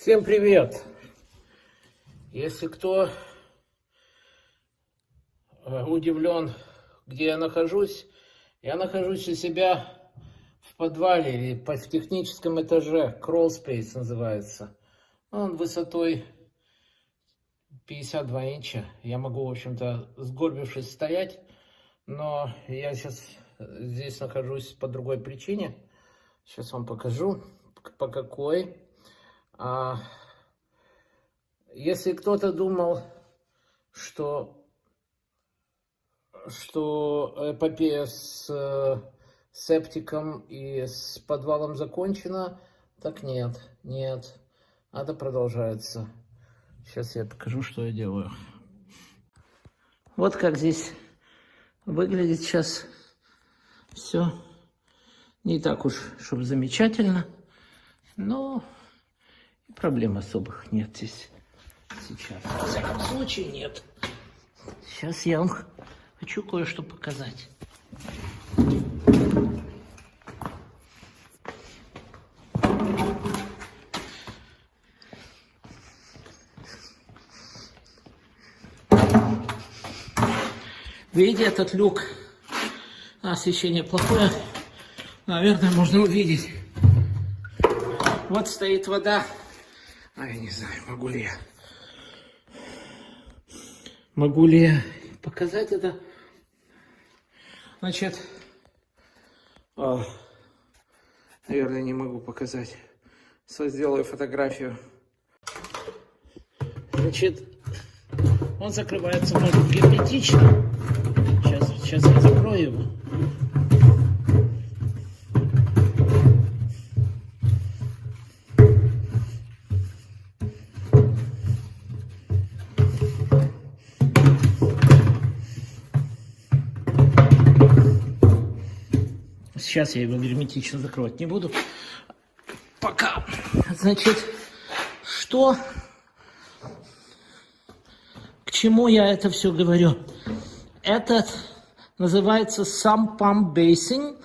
Всем привет! Если кто удивлен, где я нахожусь у себя в подвале или в техническом этаже. Crawl Space называется. Он высотой 52 инча. Я могу, в общем-то, сгорбившись стоять, но я сейчас здесь нахожусь по другой причине. Сейчас вам покажу, по какой. Если кто-то думал, что эпопея с септиком и с подвалом закончена, так нет. Это продолжается. Сейчас я покажу, что я делаю. Вот как здесь выглядит сейчас все. Не так уж, чтобы замечательно, но проблем особых нет здесь сейчас. В всяком случае, нет. Сейчас я вам хочу кое-что показать. Видите этот люк? Освещение плохое. Наверное, можно увидеть. Вот стоит вода. Я не знаю, могу ли я показать это. Значит, наверное, не могу показать. Сделаю фотографию. Значит, он закрывается, может, герметично. Сейчас я закрою его. Сейчас я его герметично закрывать не буду. Пока. Значит, к чему я это все говорю? Этот называется Sump Pump Basin.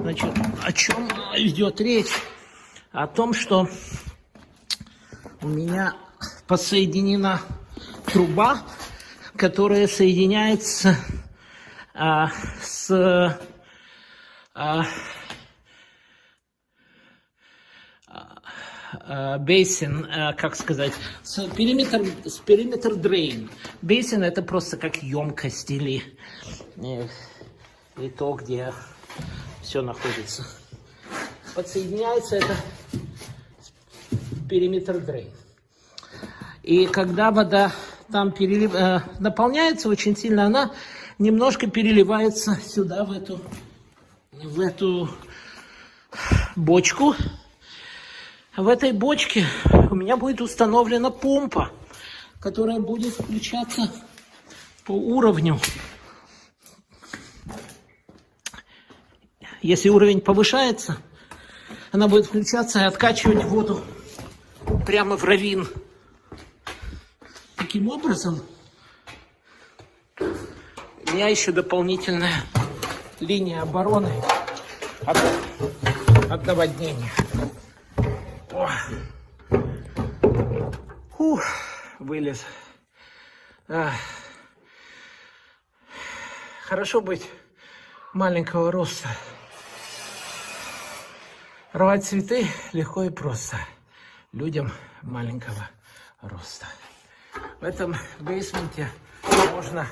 Значит, о чем идет речь? О том, что у меня подсоединена труба, которая соединяется с бейсин, как сказать, с периметр дрейн. Бейсин — это просто как емкость или то, где все находится. Подсоединяется это периметр дрейн. И когда вода там наполняется очень сильно, она немножко переливается сюда, в эту бочку. В этой бочке у меня будет установлена помпа, которая будет включаться по уровню. Если уровень повышается, она будет включаться и откачивать воду прямо в равин. Таким образом, у меня еще дополнительная линия обороны от наводнения. Вылез. Хорошо быть маленького роста. Рвать цветы легко и просто людям маленького роста. В этом бейсменте можно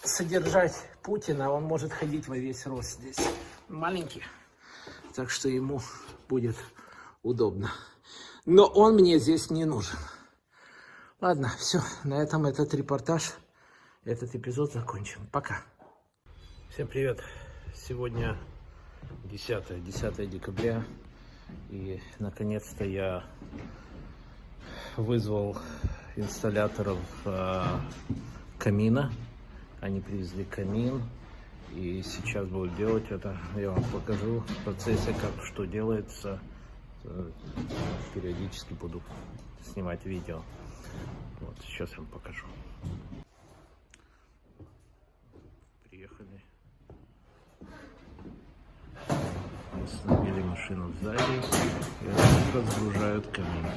содержать Путина, он может ходить во весь рост здесь. Маленький, так что ему будет удобно. Но он мне здесь не нужен. Ладно, все, на этом этот этот эпизод закончен. Пока. Всем привет. Сегодня 10 декабря. И наконец-то я вызвал инсталляторов камина. Они привезли камин. И сейчас будут делать это. Я вам покажу в процессе, как что делается. Периодически буду снимать видео. Вот, сейчас я вам покажу. Приехали. Установили машину сзади и разгружают камин.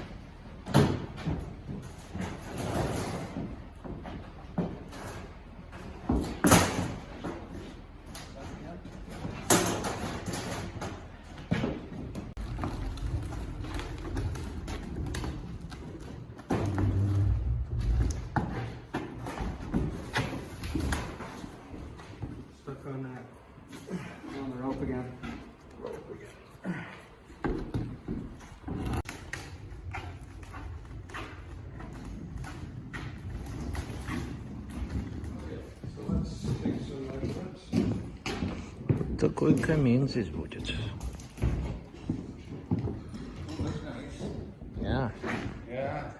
Stuck on that. On the rope again. So let's take some measurements. Вот такой камин здесь будет. That's nice. Yeah, Yeah.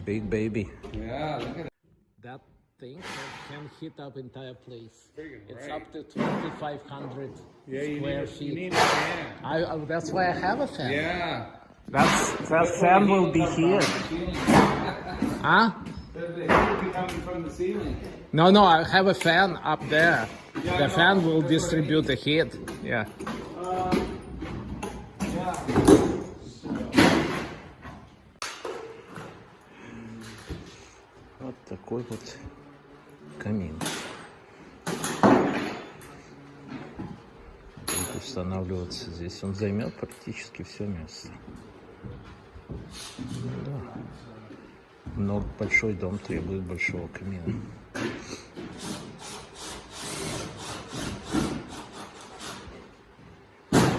big baby. Yeah, look at it. That thing can heat up entire place. Friggin' It's right. up to 2,500 Yeah, you square need, feet. you need a fan. That's why I have a fan. Yeah. That fan will be here. Huh? The heat will be coming from the ceiling. No, I have a fan up there. Yeah, I The know. fan will That's what I distribute the heat. Yeah. Yeah. Вот такой вот камин. Будет устанавливаться здесь. Он займет практически все место. Да. Но большой дом требует большого камина.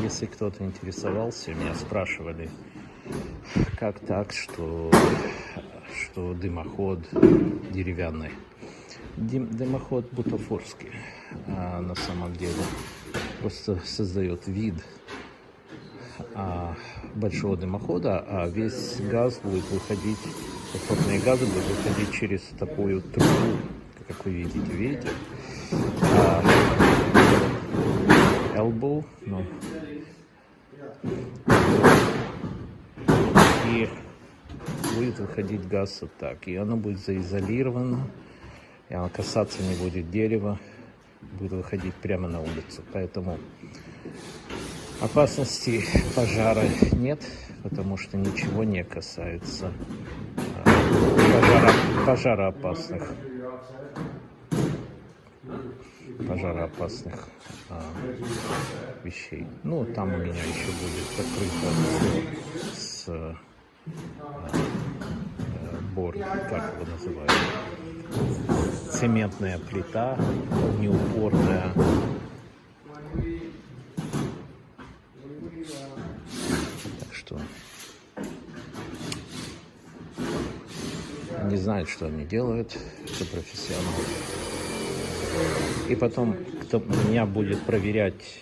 Если кто-то интересовался, меня спрашивали, как так, что дымоход деревянный. Дымоход бутафорский, а на самом деле просто создает вид большого дымохода, а весь газ будет выходить, топливные газы будут выходить через такую трубу, как вы видите, elbow, ну, и будет выходить газ вот так, и оно будет заизолировано, и оно касаться не будет дерева, будет выходить прямо на улицу, поэтому опасности пожара нет, потому что ничего не касается пожароопасных вещей. Ну, там у меня еще будет покрыто с борт, как его называют, цементная плита, неупорная. Так что они знают, что они делают, это профессионалы. И потом, кто меня будет проверять,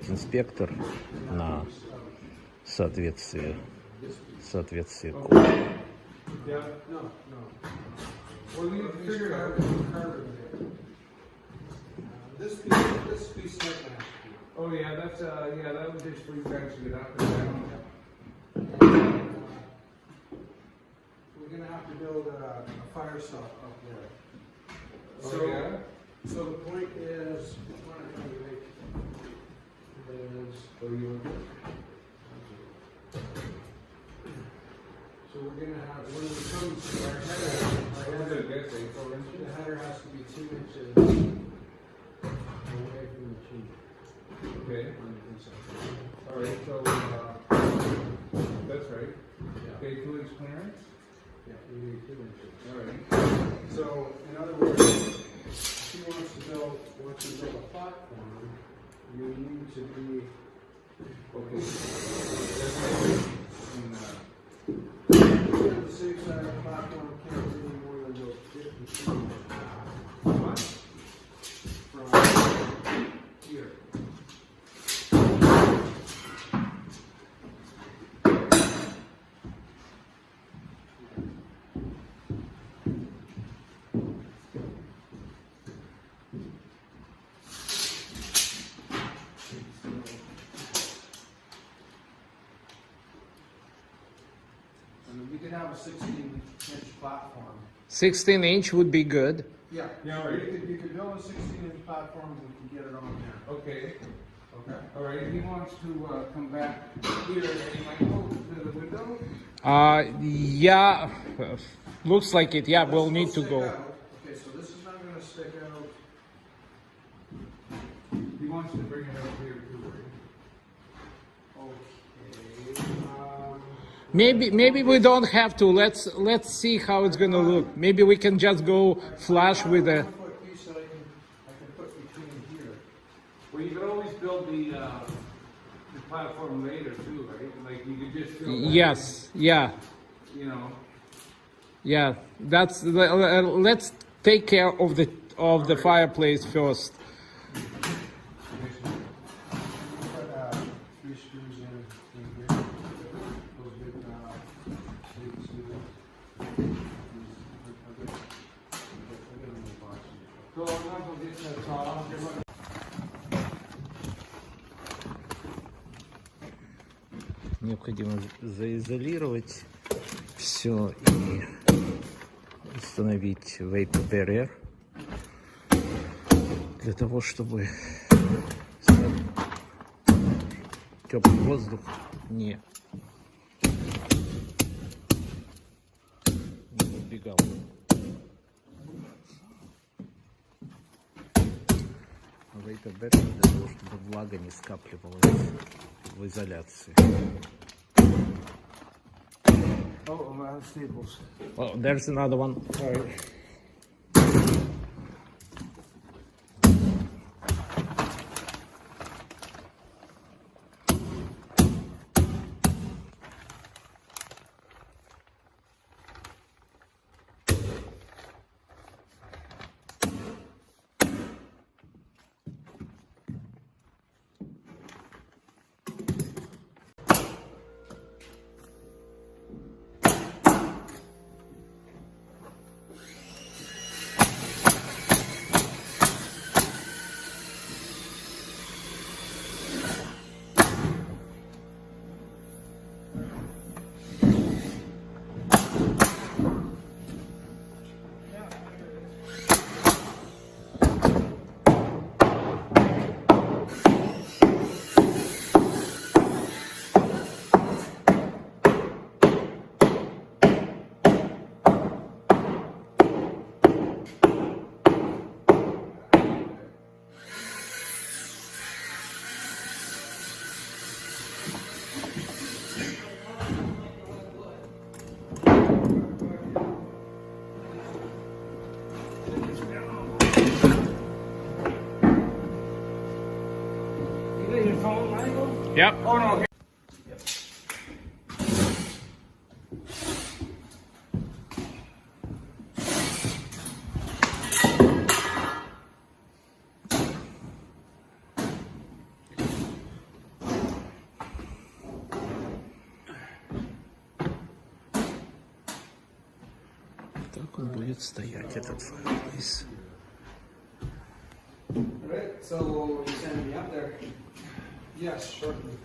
инспектор на соответствие коду. Yeah, no. Well, you figured out what the carbon did. This piece doesn't have to be. Oh, yeah, that's, that was just for you guys to get up and down. We're gonna have to build a fire stop up there. So, yeah? so the point is, what I'm trying to make is, Oh, you want this? so we're gonna have, when it comes to our header, the header has to be 2 inches away from the tree. Okay. On the inside. All right, so, that's right. Yeah, Okay, 2 inch clearance? yeah, we need 2 inches. All right. So, in other words, if you want to build a platform, you need to be, Okay. the safe side of the platform can't be any more than those 50 feet What? from here. I mean, we could have a 16-inch platform. 16 inch would be good. Yeah. Yeah, So right. you could build a 16-inch platform, we can get it on there. Okay. Okay. All right. He wants to come back here, and Michael, to the window. Yeah, looks like it. Yeah, we'll This need will to stick go. out. Okay, so this is not gonna stick out. He wants to bring it up here too, right? Okay. Maybe we don't have to. Let's see how it's gonna look. Maybe we can just go flush with a. 1-foot piece that I can put between here. Well, you can always build the platform later too, right? Like you could just build that, Yes, yeah, you know. yeah. That's let's take care of the fireplace first. Put 3 screws in here. Those big, big screws. So I'm not gonna get that saw. Необходимо заизолировать все и установить vapor barrier для того, чтобы теплый воздух не убегал. Vapor barrier для того, чтобы влага не скапливалась в изоляции. Oh, I'm staples. Oh, there's another one. All right. Yep. Oh no. Так он будет стоять, этот fireplace. Alright, so you send me up there? Yes, shortly.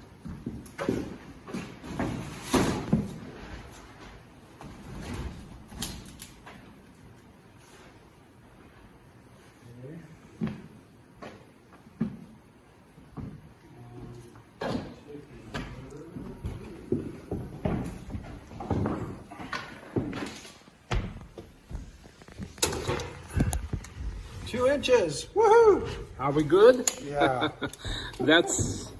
Two inches. Woohoo! Are we good? Yeah. That's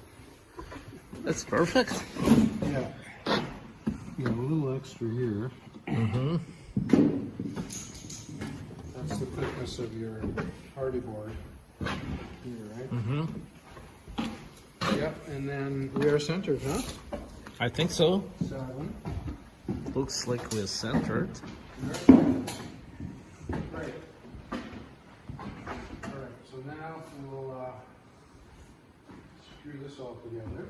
perfect. Yeah. You have a little extra here. That's the thickness of your hardy board. Here, right? Yep, and then we are centered, huh? I think so. 7. Looks like we're centered. Right. Alright, so now we'll screw this all together.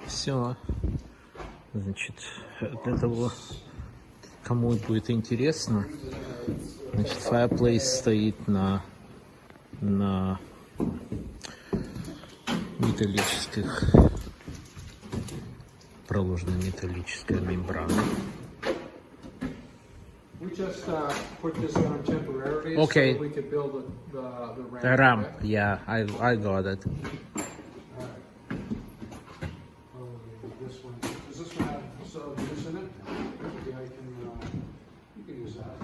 Все. Значит, для того, кому будет интересно, значит, fireplace стоит на металлических, проложена металлическая мембрана. just put this on temporarily Okay. so we could build the ramp. The ramp, okay? yeah, I got it. Oh, this one. Does this one have so this in it? Maybe I can. You can use that.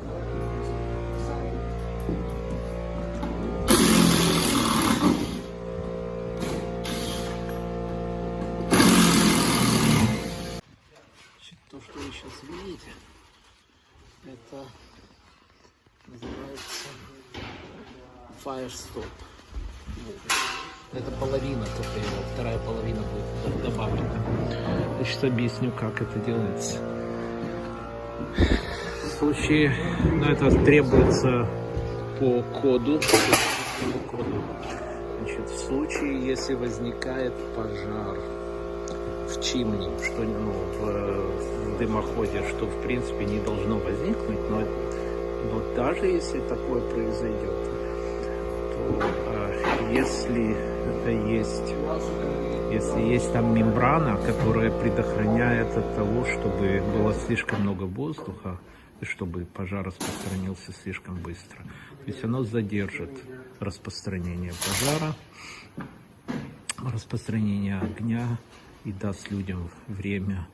То, что вы сейчас видите, это называется Firestop. Это половина только его, вторая половина будет добавлена. Я сейчас объясню, как это делается. В случае, это требуется по коду. Значит, в случае, если возникает пожар в чимне, что в дымоходе, что в принципе не должно возникнуть, но даже если такое произойдет, то если есть там мембрана, которая предохраняет от того, чтобы было слишком много воздуха, и чтобы пожар распространился слишком быстро. То есть оно задержит распространение пожара, распространение огня и даст людям время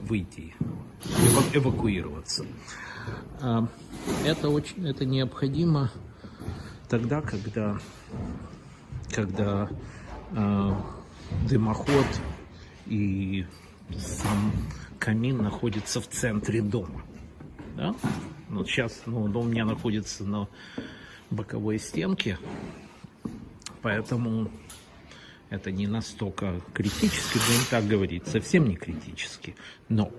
выйти, эвакуироваться. Это необходимо тогда, когда дымоход и сам камин находится в центре дома. Да? Вот сейчас дом у меня находится на боковой стенке, поэтому это не настолько критически, будем так говорить, совсем не критически. Но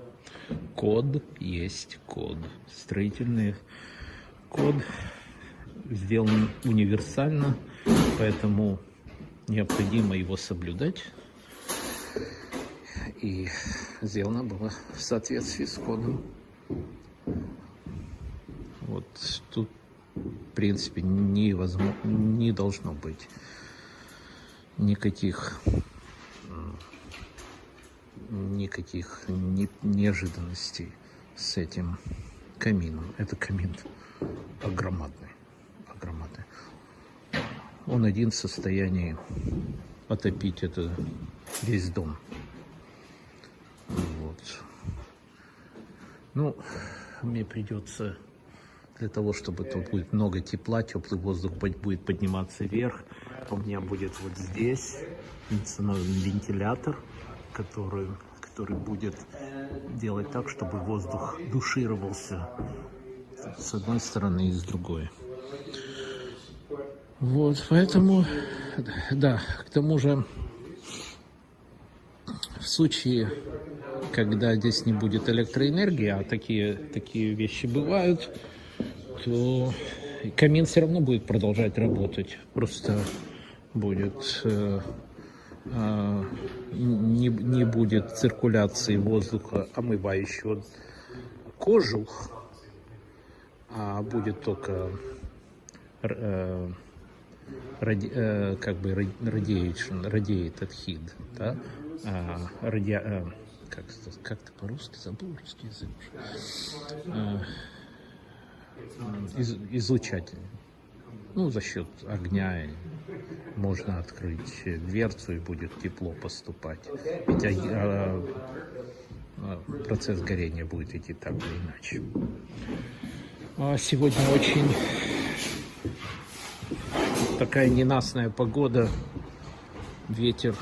код есть код. Строительный код сделан универсально, поэтому необходимо его соблюдать. И сделано было в соответствии с кодом. Вот тут, в принципе, не должно быть никаких неожиданностей с этим камином. Это камин огромадный. Он один в состоянии отопить это весь дом. Вот. Мне придется для того, чтобы тут будет много тепла, теплый воздух будет подниматься вверх. У меня будет вот здесь вентилятор, который будет делать так, чтобы воздух душировался с одной стороны и с другой. Вот, поэтому, да, к тому же, в случае, когда здесь не будет электроэнергии, а такие вещи бывают, то камин все равно будет продолжать работать. Просто будет не будет циркуляции воздуха, омывающего кожу, а будет только radiated heat, да? Как-то по-русски забыл русский язык. Излучатель. За счет огня можно открыть дверцу и будет тепло поступать. Ведь процесс горения будет идти так или иначе. Сегодня очень такая ненастная погода, ветер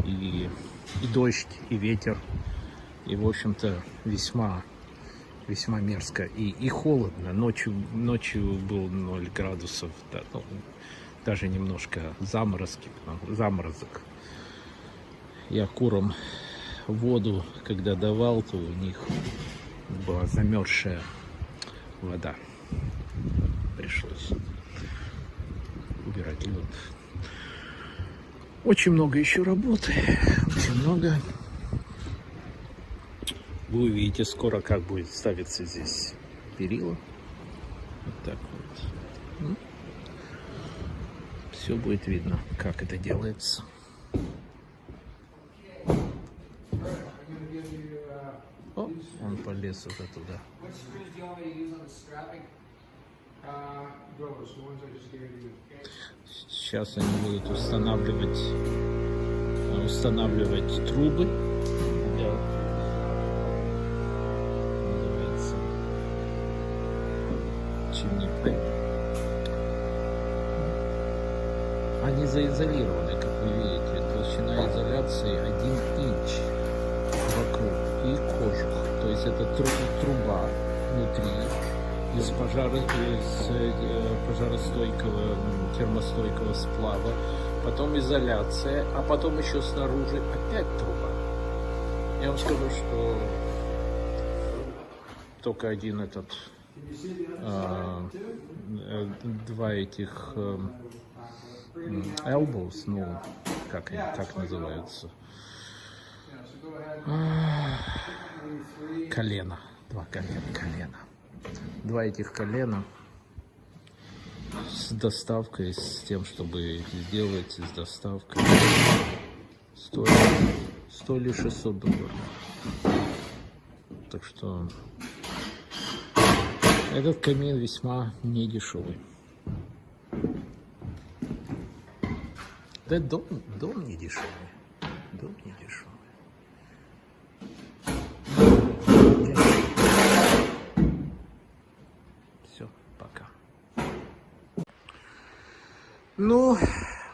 и дождь, и ветер, и в общем-то весьма мерзко и холодно. Ночью был 0 градусов, да, даже немножко заморозок. Я курам воду, когда давал, то у них была замерзшая вода. Пришлось убирать лед. Очень много еще работы, очень много. Вы увидите скоро, как будет ставиться здесь перила. Вот так вот. Все будет видно, как это делается. Он полез уже туда. What screws do you want me to use on the strapping? Those, the ones I just gave you. Сейчас они будут устанавливать трубы. Да. Называется чимнипы. Они заизолированы, как вы видите. Толщина изоляции 1 инч вокруг и кожух. То есть это труба внутри из пожаростойкого, термостойкого сплава, потом изоляция, а потом еще снаружи опять труба. Я вам скажу, что только один этот, два этих elbows, ну, как называются, колено, два колена. Два этих колена с доставкой, с тем, чтобы сделать с доставкой, стоили $600. Так что этот камин весьма недешевый. Да дом не дешевый. Дом не дешевый. Все, пока. Ну,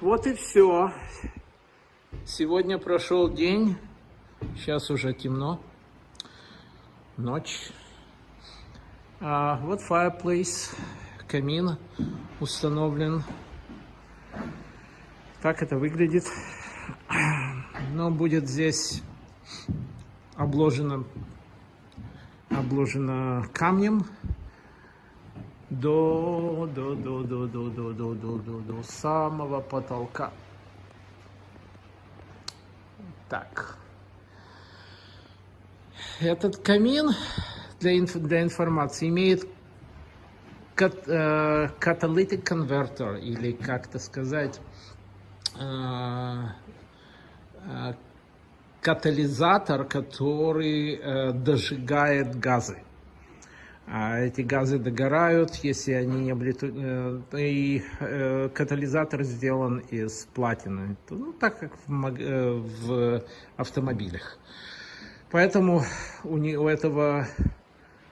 вот и все. Сегодня прошел день. Сейчас уже темно. Ночь. Вот fireplace. Камин установлен. Так это выглядит. Но будет здесь обложено камнем до самого потолка. Так. Этот камин, для информации, имеет catalytic converter, или как-то сказать, катализатор, который дожигает газы. Эти газы догорают, если они не и катализатор сделан из платины, ну, так как в автомобилях. Поэтому у этого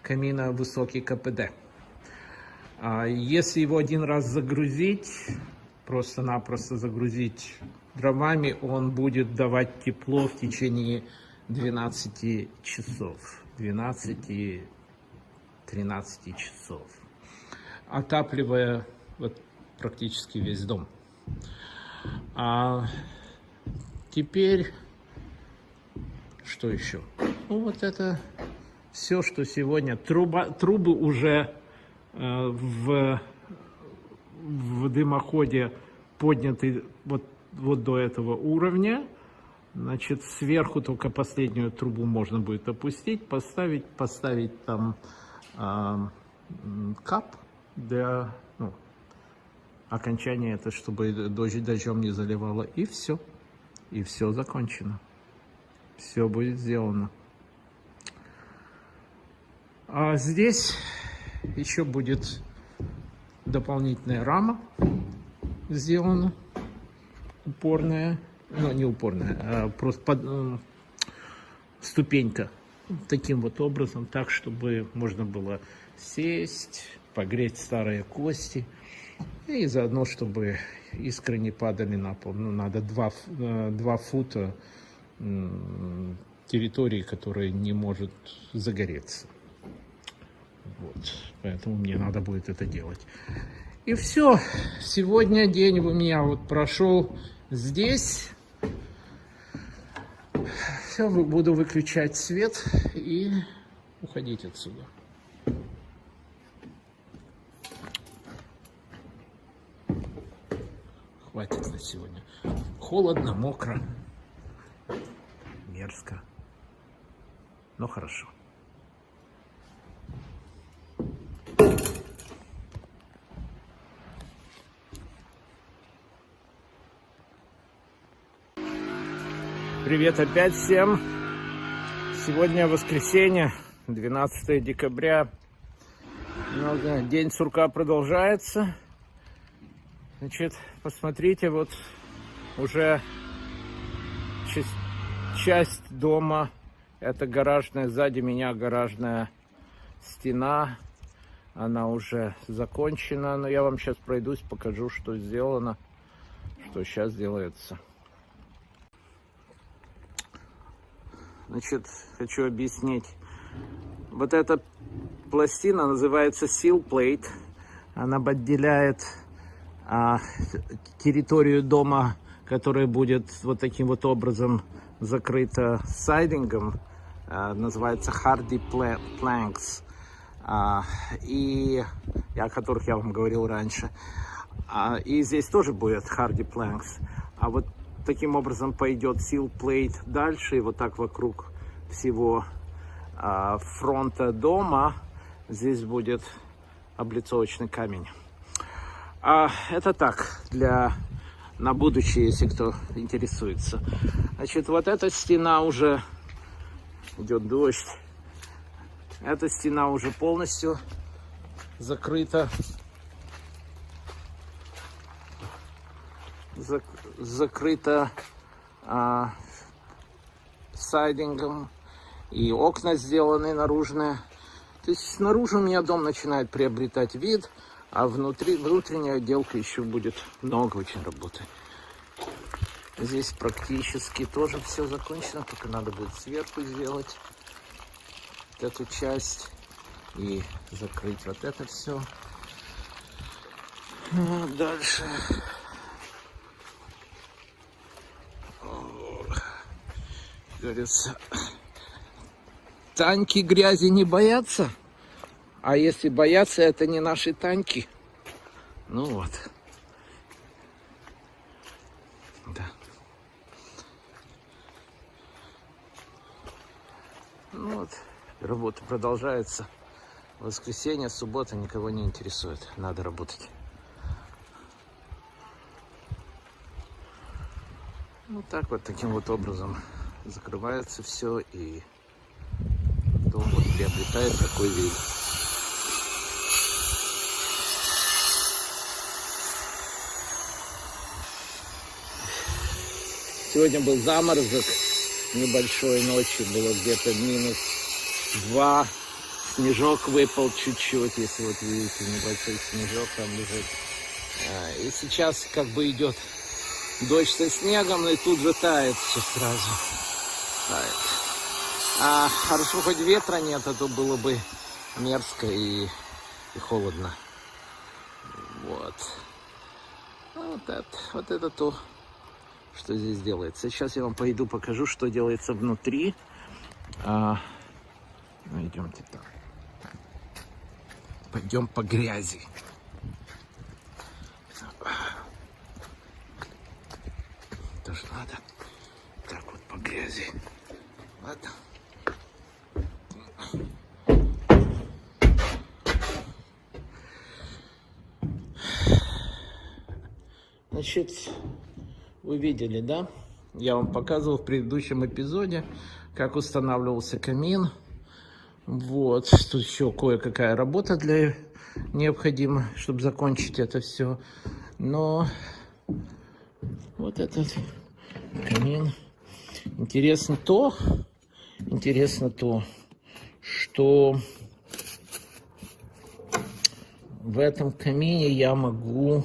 камина высокий КПД. Если его один раз загрузить, просто-напросто загрузить дровами, он будет давать тепло в течение 12 часов. 12-13 часов. Отапливая вот практически весь дом. Теперь, что еще? Ну, вот это все, что сегодня. Трубы уже в дымоходе подняты вот до этого уровня. Значит, сверху только последнюю трубу можно будет опустить, поставить там кап для окончания, это чтобы дождем не заливало. И все. И все закончено. Все будет сделано. А здесь еще будет дополнительная рама сделана. Упорная. Ну, не упорная, а просто ступенька. Таким вот образом, так, чтобы можно было сесть, погреть старые кости. И заодно, чтобы искры не падали на пол. Ну, надо 2 фута территории, которая не может загореться. Вот. Поэтому мне надо будет это делать. И все. Сегодня день у меня вот прошел здесь. Все, буду выключать свет и уходить отсюда. Хватит на сегодня. Холодно, мокро, мерзко, но хорошо. Привет опять всем. Сегодня воскресенье, 12 декабря. День сурка продолжается. Значит, посмотрите, вот уже часть дома. Это гаражная, сзади меня гаражная стена. Она уже закончена. Но я вам сейчас пройдусь, покажу, что сделано, что сейчас делается. Значит, хочу объяснить. Вот эта пластина называется Seal Plate. Она отделяет территорию дома, которая будет вот таким вот образом закрыта сайдингом. Называется Hardy Planks. И о которых я вам говорил раньше. И здесь тоже будет Hardy Planks. А вот таким образом пойдет Seal Plate дальше, и вот так вокруг всего фронта дома здесь будет облицовочный камень. Это так, на будущее, если кто интересуется. Значит, вот эта стена уже, идет дождь, эта стена уже полностью закрыта. Закрыто сайдингом, и окна сделаны наружные. То есть снаружи у меня дом начинает приобретать вид, а внутренняя отделка еще будет много очень работы. Здесь практически тоже все закончено, только надо будет сверху сделать вот эту часть и закрыть вот это все. Дальше. Говорится, танки грязи не боятся, а если боятся, это не наши танки. Ну вот. Да. Ну вот, работа продолжается. Воскресенье, суббота никого не интересует. Надо работать. Вот так вот, таким вот образом закрывается все, и дом вот приобретает такой вид. Сегодня был заморозок небольшой, ночью было где-то -2. Снежок выпал чуть-чуть, если вот видите, небольшой снежок там лежит. И сейчас как бы идет дождь со снегом, и тут же тает все сразу. Тает. Хорошо, хоть ветра нет, а то было бы мерзко и холодно. Вот. Вот это то, что здесь делается. Сейчас я вам пойду покажу, что делается внутри. Идемте там. Пойдем по грязи. Тоже надо. Так вот по грязи. Ладно. Значит, вы видели, да? Я вам показывал в предыдущем эпизоде, как устанавливался камин. Вот, тут еще кое-какая работа необходима, чтобы закончить это все. Но вот этот камин. Интересно то, что в этом камине я могу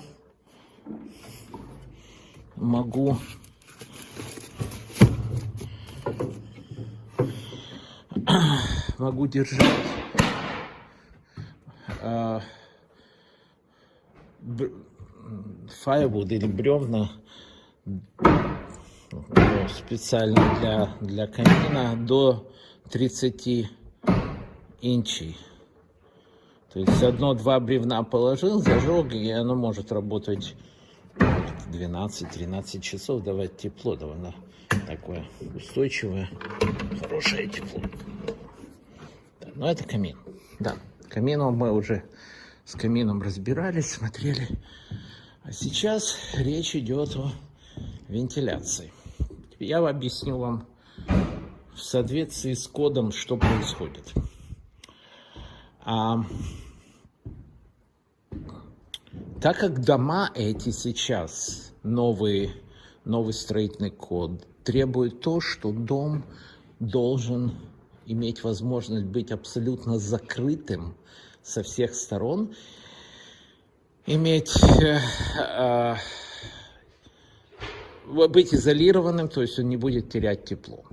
держать firewood или бревна специально для камина до 30 инчей. То есть 1-2 бревна положил, зажег, и оно может работать 12-13 часов, давать тепло, довольно такое устойчивое, хорошее тепло. Да, но это камин. Да, камином мы уже с камином разбирались, смотрели. А сейчас речь идет о вентиляции. Я объясню вам в соответствии с кодом, что происходит. Так как дома эти сейчас, новый строительный код, требует то, что дом должен иметь возможность быть абсолютно закрытым со всех сторон, быть изолированным, то есть он не будет терять тепло.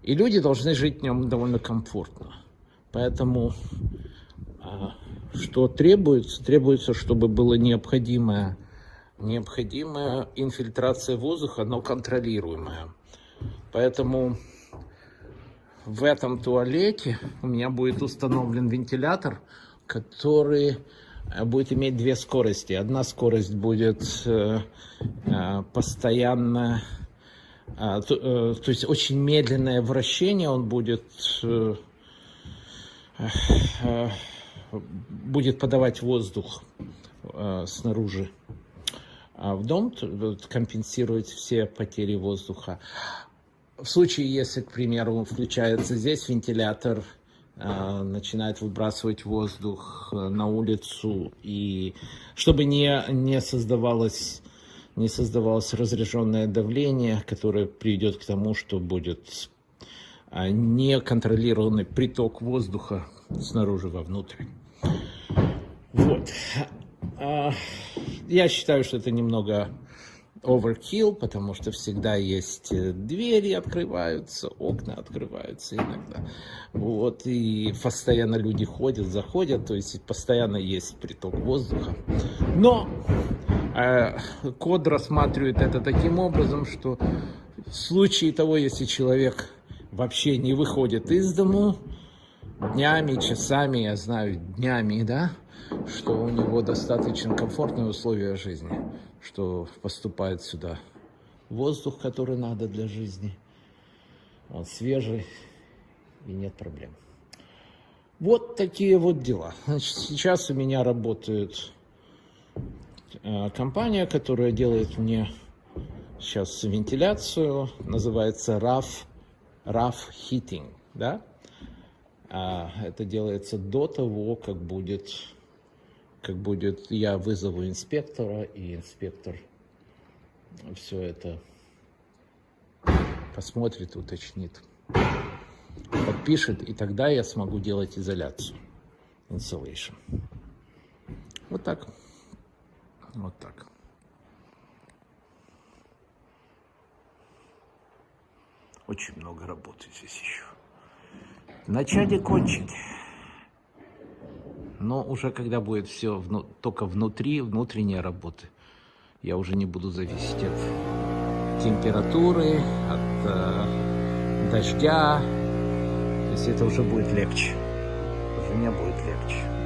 И люди должны жить в нем довольно комфортно. Поэтому что требуется? Требуется, чтобы была необходимая инфильтрация воздуха, но контролируемая. Поэтому в этом туалете у меня будет установлен вентилятор, который будет иметь две скорости. Одна скорость будет постоянно, то есть очень медленное вращение, он будет подавать воздух снаружи в дом, компенсировать все потери воздуха. В случае, если, к примеру, включается здесь вентилятор, начинает выбрасывать воздух на улицу, и чтобы не создавалось разряженное давление, которое приведет к тому, что будет неконтролированный приток воздуха снаружи вовнутрь. Вот. Я считаю, что это немного overkill, потому что всегда есть двери открываются, окна открываются иногда. Вот, и постоянно люди ходят, заходят, то есть постоянно есть приток воздуха. Но код рассматривает это таким образом, что в случае того, если человек вообще не выходит из дому днями, часами, я знаю, днями, да, что у него достаточно комфортные условия жизни, что поступает сюда воздух, который надо для жизни, он свежий и нет проблем. Вот такие вот дела. Значит, сейчас у меня работает компания, которая делает мне сейчас вентиляцию, называется RAF Heating, да? Это делается до того, как будет, я вызову инспектора, и инспектор все это посмотрит, уточнит, подпишет, и тогда я смогу делать изоляцию, insulation. Вот так. Вот так. Очень много работы здесь еще. Начать кончить. Но уже когда будет все только внутренние работы, я уже не буду зависеть от температуры, от дождя. То есть это уже будет легче. Уже мне будет легче.